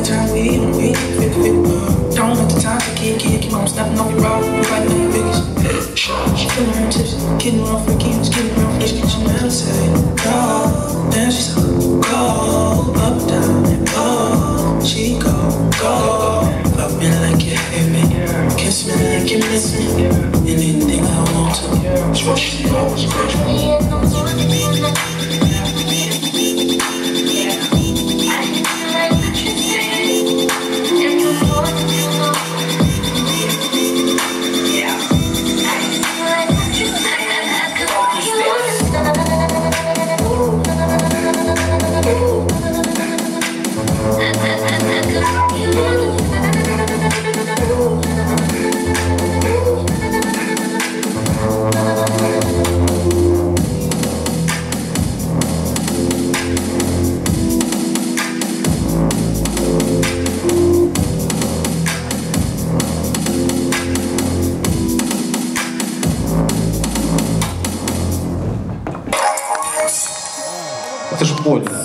time we don't let the time to keep on stepping off your rock, like the biggest. Feeling her tips, getting off her keys, getting off her keys. She never say go, then she said go, up down and go. She go, fuck me like you hate me, kiss me like you miss me, anything I want to. That's what she goes, Это же больно.